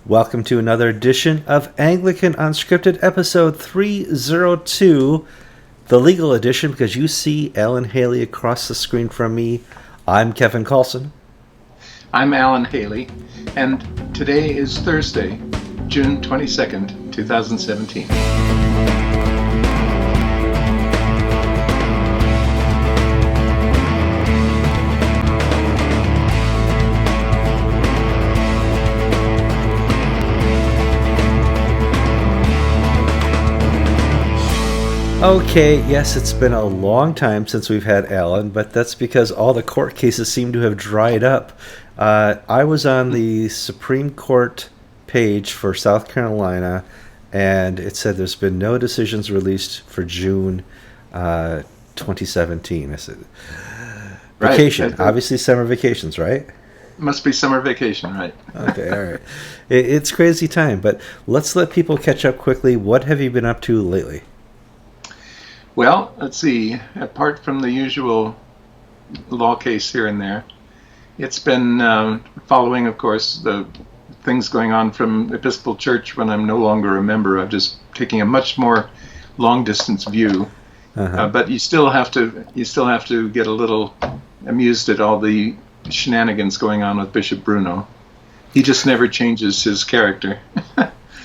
Welcome to another edition of Anglican Unscripted, episode 302, the legal edition, because you see Alan Haley across the screen from me. I'm Kevin Carlson. I'm Alan Haley, and today is Thursday, June 22nd, 2017. Okay, yes, it's been a long time since we've had Alan, but that's because all the court cases seem to have dried up. I was on the Supreme Court page for South Carolina, and it said there's been no decisions released for June 2017. I said, vacation, right. Obviously summer vacations, right? Must be summer vacation, right? Okay, all right. It's crazy time, but let's let people catch up quickly. What have you been up to lately? Well, let's see. Apart from the usual law case here and there, it's been following, of course, the things going on from Episcopal Church when I'm no longer a member. I'm just taking a much more long-distance view. But you still have to get a little amused at all the shenanigans going on with Bishop Bruno. He just never changes his character.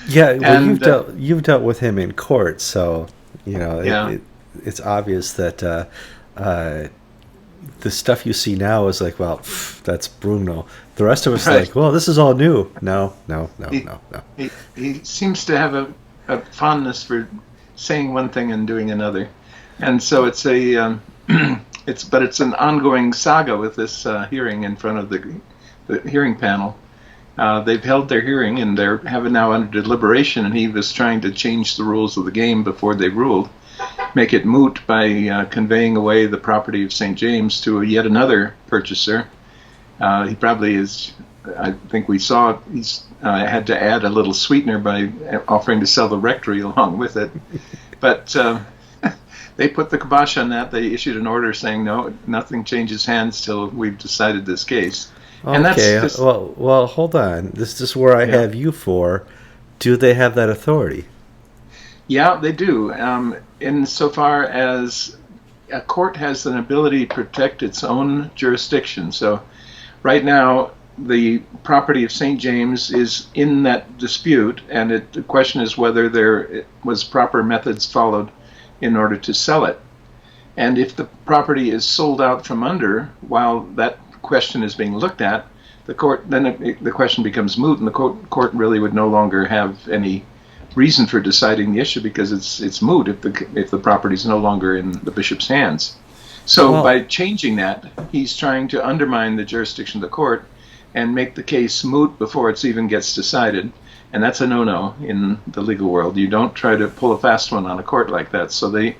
Yeah, well, you've dealt with him in court, so you know. Yeah. It's obvious that the stuff you see now is like, well, that's Bruno. The rest of us are like, well, this is all new. No. He seems to have a fondness for saying one thing and doing another, and so it's it's an ongoing saga with this hearing in front of the hearing panel. They've held their hearing and they're now under deliberation, and he was trying to change the rules of the game before they ruled. Make it moot by conveying away the property of St. James to yet another purchaser. He probably is, I think we saw, he's had to add a little sweetener by offering to sell the rectory along with it. But they put the kibosh on that. They issued an order saying, no, nothing changes hands till we've decided this case. Okay, and that's well, hold on. This is where I have you for. Do they have that authority? Yeah, they do. Insofar as a court has an ability to protect its own jurisdiction. So right now, the property of St. James is in that dispute, and the question is whether there was proper methods followed in order to sell it. And if the property is sold out from under while that question is being looked at, the question becomes moot, and the court really would no longer have any reason for deciding the issue because it's moot if the property is no longer in the bishop's hands. So by changing that, he's trying to undermine the jurisdiction of the court and make the case moot before it even gets decided. And that's a no-no in the legal world. You don't try to pull a fast one on a court like that. So they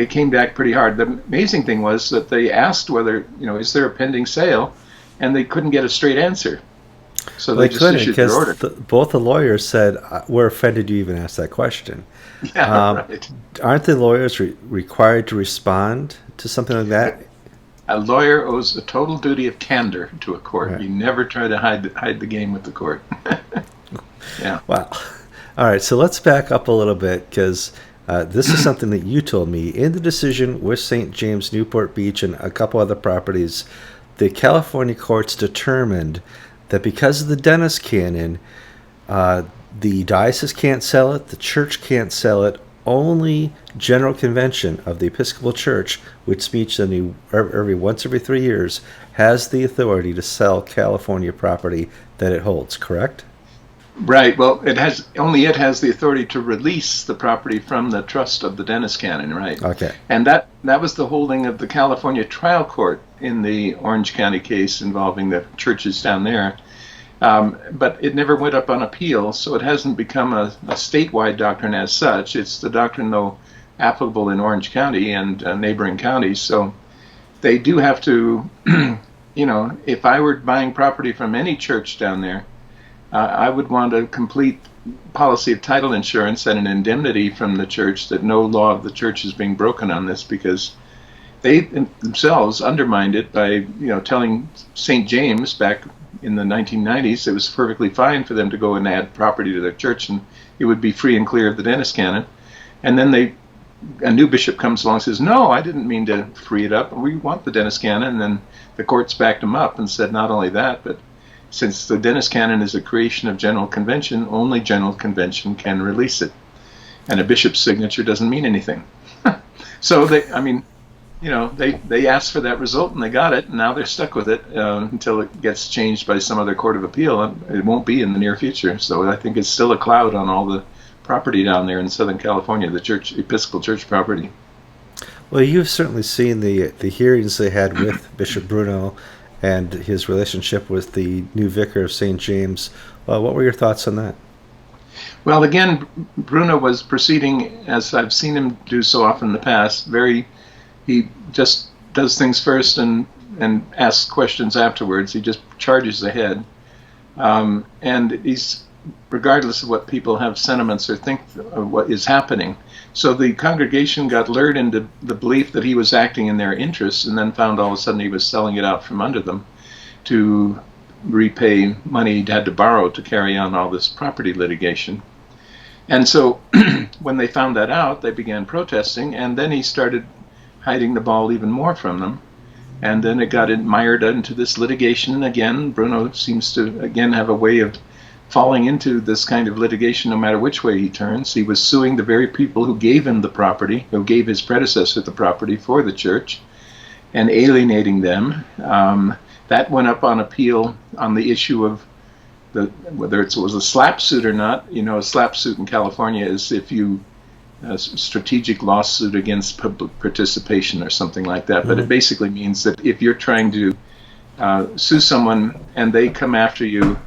came back pretty hard. The amazing thing was that they asked whether, is there a pending sale, and they couldn't get a straight answer. So they just issued their order. Both the lawyers said, we're offended you even asked that question. Yeah, right. Aren't the lawyers required to respond to something like that? A lawyer owes a total duty of candor to a court. Right. You never try to hide the game with the court. Yeah. Wow. All right, so let's back up a little bit, because this is something that you told me. In the decision with St. James, Newport Beach, and a couple other properties, the California courts determined that because of the Dennis canon, the diocese can't sell it, the church can't sell it, only General Convention of the Episcopal Church, which meets once every 3 years, has the authority to sell California property that it holds, correct? Right. Well, it has the authority to release the property from the trust of the Dennis canon, right? Okay. And that was the holding of the California trial court in the Orange County case involving the churches down there. But it never went up on appeal, so it hasn't become a statewide doctrine as such. It's the doctrine, though, applicable in Orange County and neighboring counties. So they do have to, if I were buying property from any church down there, I would want a complete policy of title insurance and an indemnity from the church that no law of the church is being broken on this, because they themselves undermined it by telling St. James back in the 1990s, it was perfectly fine for them to go and add property to their church, and it would be free and clear of the Dennis canon. And then a new bishop comes along and says, no, I didn't mean to free it up. We want the Dennis canon. And then the courts backed him up and said not only that, but since the Dennis canon is a creation of General Convention, only General Convention can release it. And a bishop's signature doesn't mean anything. So they asked for that result and they got it, and now they're stuck with it until it gets changed by some other court of appeal. It won't be in the near future. So I think it's still a cloud on all the property down there in Southern California, the Episcopal Church property. Well, you've certainly seen the hearings they had with Bishop Bruno and his relationship with the new vicar of St. James. What were your thoughts on that? Well, again, Bruno was proceeding, as I've seen him do so often in the past, he just does things first and asks questions afterwards. He just charges ahead. And he's, regardless of what people have sentiments or think of what is happening. So the congregation got lured into the belief that he was acting in their interests, and then found all of a sudden he was selling it out from under them to repay money he'd had to borrow to carry on all this property litigation. And so when they found that out, they began protesting, and then he started hiding the ball even more from them. And then it got mired into this litigation. And again, Bruno seems to, again, have a way of falling into this kind of litigation no matter which way he turns. He was suing the very people who gave him the property, who gave his predecessor the property for the church, and alienating them. That went up on appeal on the issue of whether it was a slap suit or not. You know, a slap suit in California is if you a strategic lawsuit against public participation or something like that. But it basically means that if you're trying to sue someone and they come after you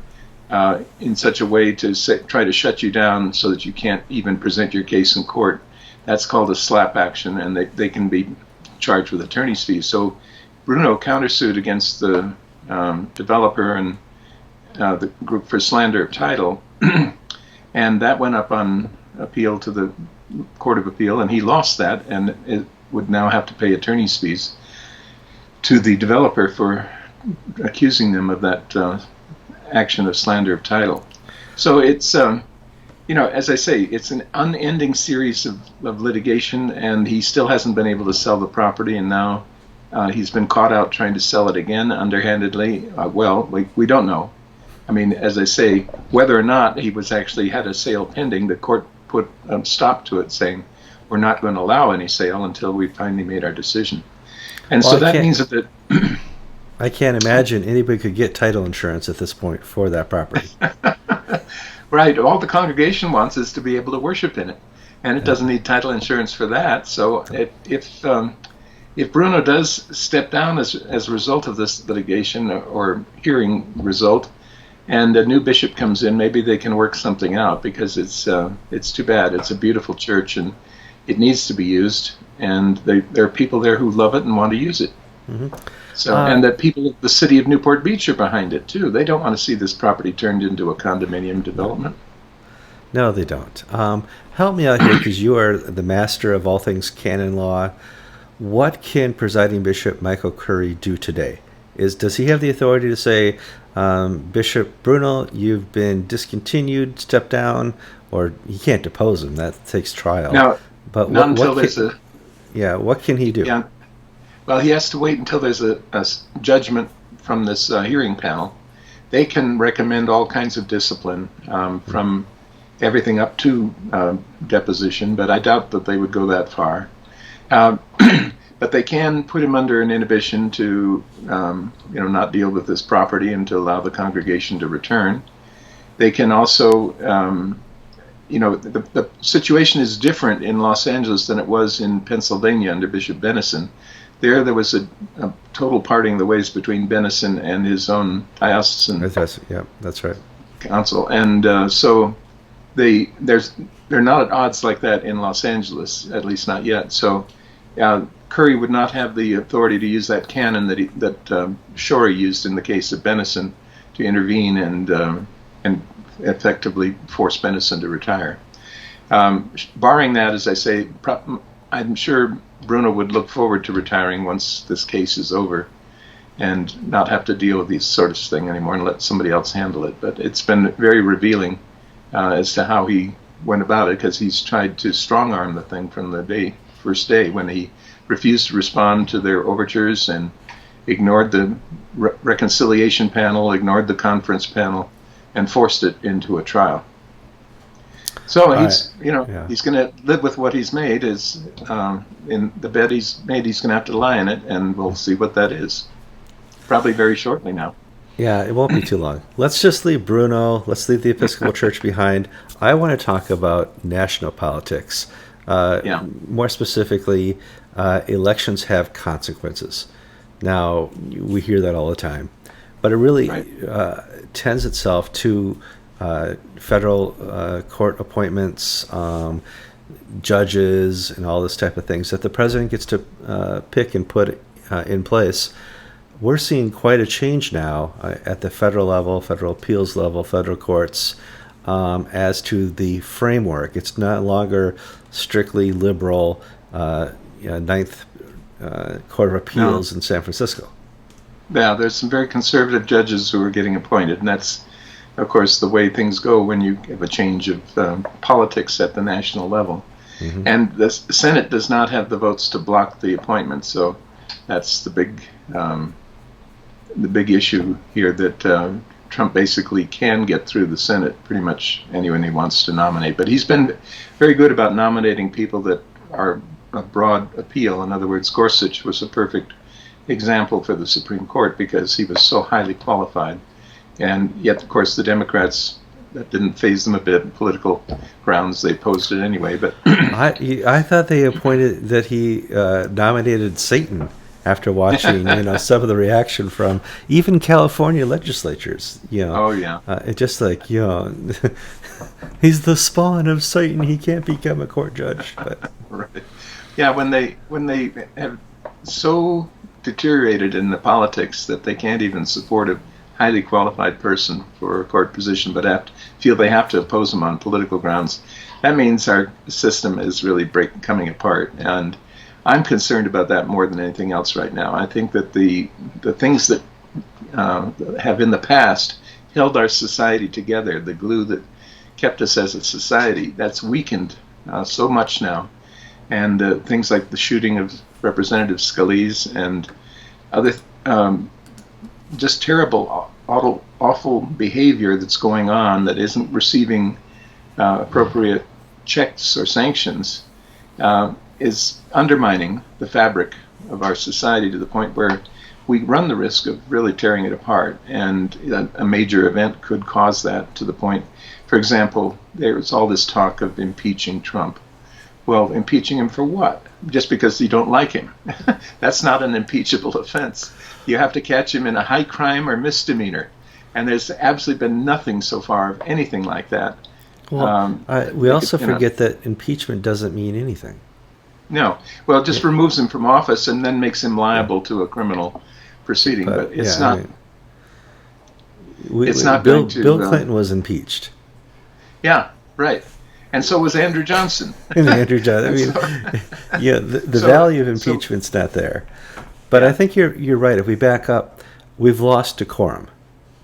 in such a way to try to shut you down so that you can't even present your case in court, that's called a slap action, and they can be charged with attorney's fees. So Bruno countersued against the developer and the group for slander of title, and that went up on appeal to the Court of Appeal, and he lost that, and it would now have to pay attorney's fees to the developer for accusing them of that action of slander of title. So it's, as I say, it's an unending series of litigation, and he still hasn't been able to sell the property, and now he's been caught out trying to sell it again underhandedly. We don't know. I mean, as I say, whether or not he was actually had a sale pending, the court put a stop to it, saying we're not going to allow any sale until we finally made our decision. And so that means that I can't imagine anybody could get title insurance at this point for that property. Right. All the congregation wants is to be able to worship in it, and it doesn't need title insurance for that. So if Bruno does step down as a result of this litigation or hearing result, and a new bishop comes in, maybe they can work something out, because it's too bad. It's a beautiful church, and it needs to be used, and there are people there who love it and want to use it. Mm-hmm. So, and that people of the city of Newport Beach are behind it too. They don't want to see this property turned into a condominium development. No, they don't. Help me out here, because you are the master of all things canon law. What can presiding Bishop Michael Curry do today? Does he have the authority to say, Bishop Bruno, you've been discontinued, step down, or he can't depose him? That takes trial. No, but what can he do? Yeah. Well, he has to wait until there's a judgment from this hearing panel. They can recommend all kinds of discipline, from everything up to deposition, but I doubt that they would go that far. But they can put him under an inhibition to, not deal with this property and to allow the congregation to return. They can also, the situation is different in Los Angeles than it was in Pennsylvania under Bishop Benison. There was a total parting of the ways between Benison and his own diocesan. That's right. Council, and so they're not at odds like that in Los Angeles, at least not yet. So Curry would not have the authority to use that canon that Shorey used in the case of Benison to intervene and effectively force Benison to retire. Barring that, as I say, I'm sure Bruno would look forward to retiring once this case is over. and not have to deal with these sort of thing anymore and let somebody else handle it. But it's been very revealing as to how he went about it, because he's tried to strong arm the thing from the first day when he refused to respond to their overtures and ignored the reconciliation panel, ignored the conference panel, and forced it into a trial. So he's going to live with what he's made. Is in the bed he's made, he's going to have to lie in it, and we'll see what that is. Probably very shortly now. Yeah, it won't be too long. Let's just leave Bruno. Let's leave the Episcopal Church behind. I want to talk about national politics. More specifically, elections have consequences. Now, we hear that all the time. But it really tends itself to federal court appointments, judges, and all this type of things that the president gets to pick and put in place. We're seeing quite a change now at the federal level, federal appeals level, federal courts, as to the framework. It's no longer strictly liberal Ninth Court of Appeals in San Francisco. Yeah, there's some very conservative judges who are getting appointed, and that's, of course, the way things go when you have a change of politics at the national level. Mm-hmm. And the Senate does not have the votes to block the appointment, so that's the big issue here, that Trump basically can get through the Senate pretty much anyone he wants to nominate. But he's been very good about nominating people that are a broad appeal. In other words, Gorsuch was a perfect example for the Supreme Court because he was so highly qualified. And yet, of course, the Democrats, that didn't faze them a bit. In political grounds, they opposed it anyway. But I thought they appointed that he nominated Satan after watching some of the reaction from even California legislatures. It just like he's the spawn of Satan. He can't become a court judge. But. Right. Yeah, when they have so deteriorated in the politics that they can't even support a highly qualified person for a court position, but feel they have to oppose him on political grounds, that means our system is really coming apart. And I'm concerned about that more than anything else right now. I think that the things that have in the past held our society together, the glue that kept us as a society, that's weakened so much now. And things like the shooting of Representative Scalise and other just terrible, awful behavior that's going on that isn't receiving appropriate checks or sanctions is undermining the fabric of our society to the point where we run the risk of really tearing it apart. And a major event could cause that to the point, for example, there's all this talk of impeaching Trump. Well, impeaching him for what? Just because you don't like him. That's not an impeachable offense. You have to catch him in a high crime or misdemeanor. And there's absolutely been nothing so far of anything like that. Well, we also forget that impeachment doesn't mean anything. No. Well, it just removes him from office and then makes him liable to a criminal proceeding. But it's not. It's not Bill, going to. Bill Clinton was impeached. Yeah, right. And so was Andrew Johnson. Andrew Johnson. I mean, the value of impeachment's not there. But I think you're right. If we back up, we've lost decorum.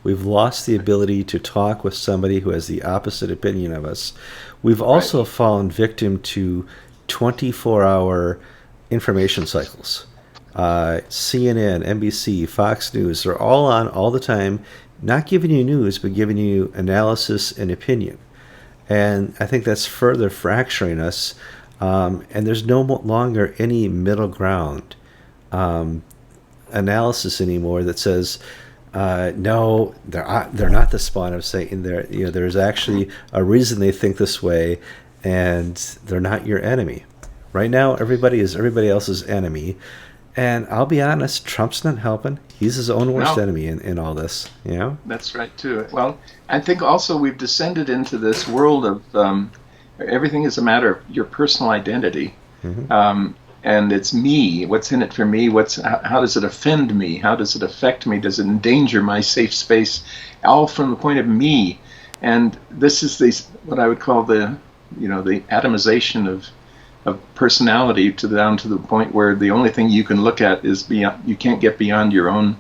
We've lost the ability to talk with somebody who has the opposite opinion of us. We've also fallen victim to 24-hour information cycles. CNN, NBC, Fox News, they're all on all the time, not giving you news, but giving you analysis and opinion. And I think that's further fracturing us. And there's no longer any middle ground analysis anymore that says, no, they're not the spawn of Satan. There's actually a reason they think this way, and they're not your enemy. Right now, everybody is everybody else's enemy. And I'll be honest, Trump's not helping. He's his own worst enemy in all this. That's right, too. Well, I think also we've descended into this world of everything is a matter of your personal identity. Mm-hmm. And it's me. What's in it for me? How does it offend me? How does it affect me? Does it endanger my safe space? All from the point of me. And this is what I would call the atomization of personality down to the point where the only thing you can look at is beyond. You can't get beyond your own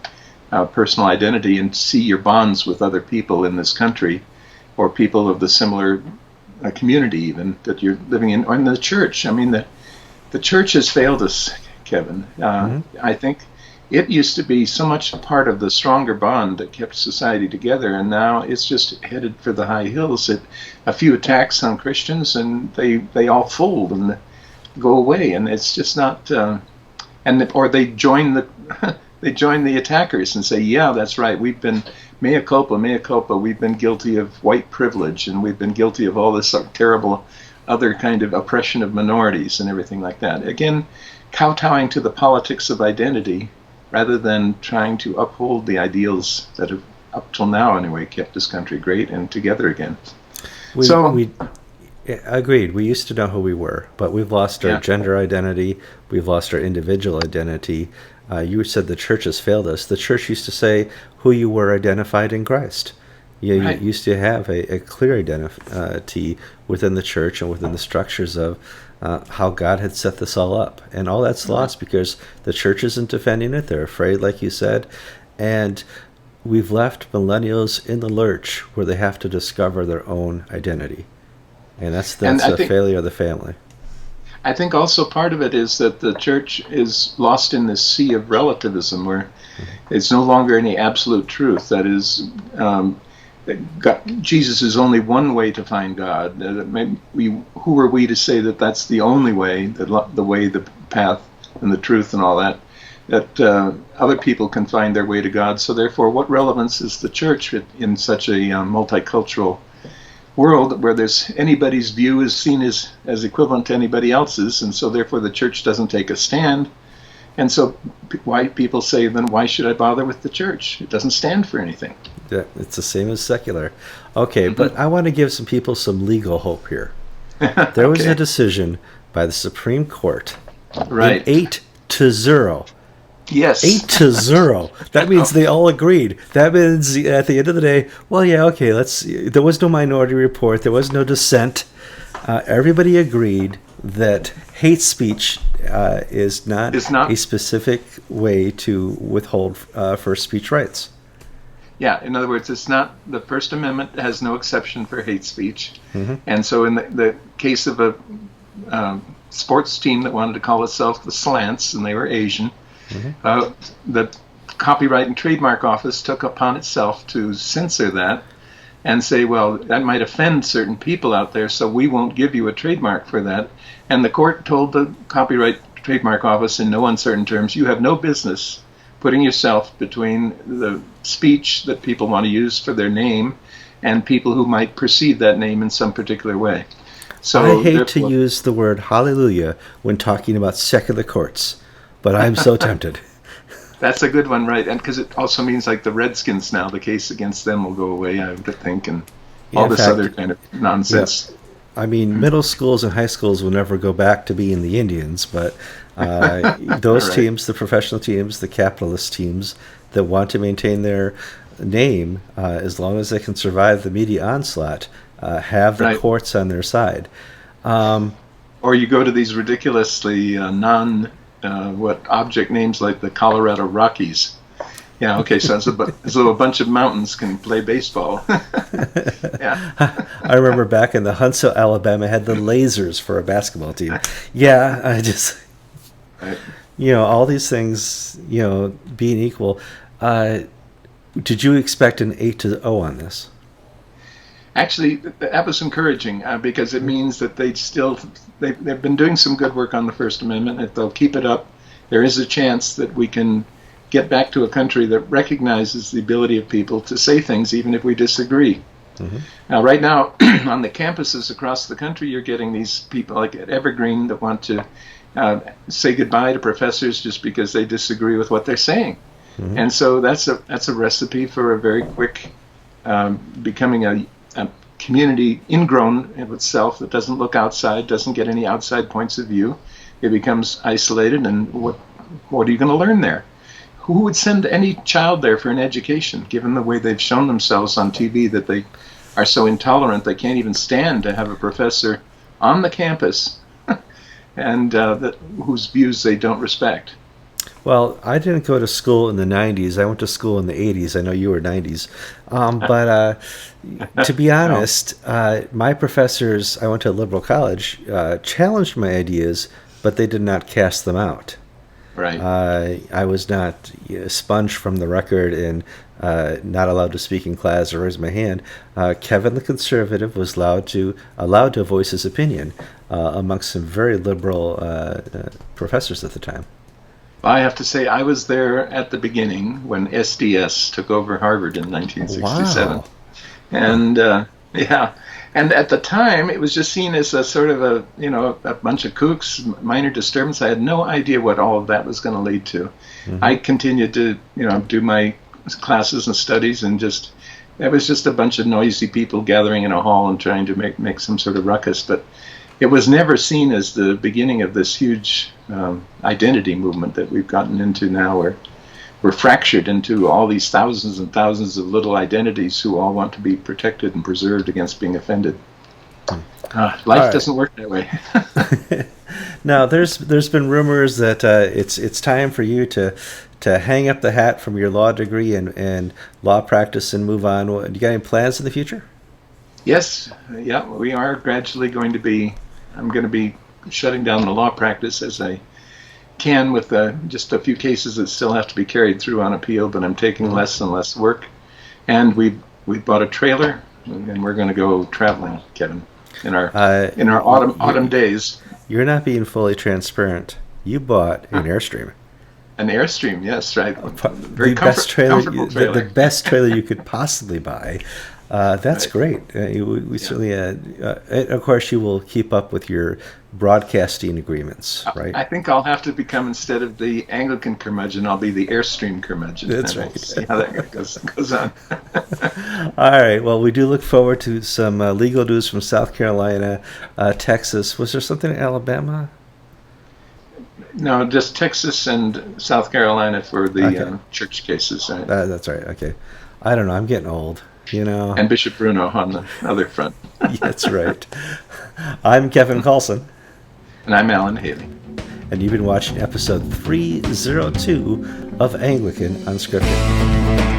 personal identity and see your bonds with other people in this country, or people of the similar community even that you're living in, or in the church. I mean, the church has failed us, Kevin. I think it used to be so much a part of the stronger bond that kept society together, and now it's just headed for the high hills. A few attacks on Christians, and they all fold and go away, and it's just not. Or they join the they join the attackers and say, yeah, that's right. We've been mea culpa, mea culpa. We've been guilty of white privilege, and we've been guilty of all this terrible other kind of oppression of minorities and everything like that. Again, kowtowing to the politics of identity rather than trying to uphold the ideals that have, up till now anyway, kept this country great and together again. We agreed. We used to know who we were, but we've lost our gender identity. We've lost our individual identity. You said the church has failed us. The church used to say who you were identified in Christ. You used to have a clear identity within the church and within the structures of how God had set this all up. And all that's lost because the church isn't defending it. They're afraid, like you said. And we've left millennials in the lurch where they have to discover their own identity. And that's a failure of the family. I think also part of it is that the church is lost in this sea of relativism where it's no longer any absolute truth. That is, Jesus is only one way to find God. Who are we to say that that's the only way, the way, the path, and the truth and all that, that other people can find their way to God. So therefore, what relevance is the church in such a multicultural world where there's anybody's view is seen as equivalent to anybody else's, and so therefore the church doesn't take a stand. And so white people say, then why should I bother with the church? It doesn't stand for anything. Yeah, it's the same as secular. Okay, but I want to give some people some legal hope here. There was a decision by the Supreme Court, right? 8-0. Yes. 8-0. That means they all agreed. That means at the end of the day, well, yeah, okay, there was no minority report. There was no dissent. Everybody agreed that hate speech is not a specific way to withhold first speech rights. Yeah, in other words, it's not, the First Amendment has no exception for hate speech. And so in the case of a sports team that wanted to call itself the Slants, and they were Asian, the Copyright and Trademark Office took upon itself to censor that and say, well, that might offend certain people out there, so we won't give you a trademark for that. And the court told the Copyright Trademark Office in no uncertain terms, you have no business putting yourself between the speech that people want to use for their name and people who might perceive that name in some particular way. So I hate to use the word hallelujah when talking about secular courts, but I'm so tempted. That's a good one, right? And because it also means like the Redskins now, the case against them will go away, I would think, and all this other kind of nonsense. Yeah. I mean, middle schools and high schools will never go back to being the Indians, but those teams, the professional teams, the capitalist teams that want to maintain their name, as long as they can survive the media onslaught, have the courts on their side. Or you go to these ridiculously object names like the Colorado Rockies. Yeah, okay, so as though a bunch of mountains can play baseball. Yeah. I remember back in the Huntsville, Alabama, had the Lasers for a basketball team. Yeah, I just, all these things, being equal. Did you expect an 8-0 on this? Actually, that was encouraging because it means that they've been doing some good work on the First Amendment. If they'll keep it up, there is a chance that we can get back to a country that recognizes the ability of people to say things even if we disagree. Now, right now, on the campuses across the country, you're getting these people like at Evergreen that want to say goodbye to professors just because they disagree with what they're saying. And so that's a recipe for a very quick becoming a community ingrown in itself that doesn't look outside, doesn't get any outside points of view. It becomes isolated, and what are you going to learn there? Who would send any child there for an education, given the way they've shown themselves on TV that they are so intolerant they can't even stand to have a professor on the campus and whose views they don't respect? Well, I didn't go to school in the 90s. I went to school in the 80s. I know you were 90s. But to be No, honest, my professors, I went to a liberal college, challenged my ideas, but they did not cast them out. right. I was not sponged from the record and not allowed to speak in class or raise my hand. Kevin, the conservative, was allowed to voice his opinion amongst some very liberal professors at the time. I have to say, I was there at the beginning when SDS took over Harvard in 1967. Wow. And yeah, and at the time it was just seen as a sort of a bunch of kooks, minor disturbance. I had no idea what all of that was going to lead to. I continued to do my classes and studies, and just it was just a bunch of noisy people gathering in a hall and trying to make some sort of ruckus. But it was never seen as the beginning of this huge identity movement that we've gotten into now, where we're fractured into all these thousands and thousands of little identities who all want to be protected and preserved against being offended. Life doesn't work that way. Now, there's been rumors that it's time for you to hang up the hat from your law degree and law practice and move on. Do you got any plans in the future? Yes, yeah, we are gradually going to be. I'm going to be shutting down the law practice as I can, with just a few cases that still have to be carried through on appeal. But I'm taking less and less work, and we bought a trailer, and we're going to go traveling, Kevin, in our autumn days. You're not being fully transparent. You bought an Airstream. An Airstream, yes, right. The best trailer, the best trailer you could possibly buy. That's Right. great. We certainly, of course, you will keep up with your broadcasting agreements, right? I think I'll have to become, instead of the Anglican curmudgeon, I'll be the Airstream curmudgeon. That's and right. We'll see how that goes on. All right. Well, we do look forward to some legal news from South Carolina, Texas. Was there something in Alabama? No, just Texas and South Carolina for the Okay. church cases, right? That's right. Okay. I don't know. I'm getting old. And Bishop Bruno on the other front. That's right. I'm Kevin Carlson, And I'm Alan Haley. and you've been watching episode 302 of Anglican Unscripted.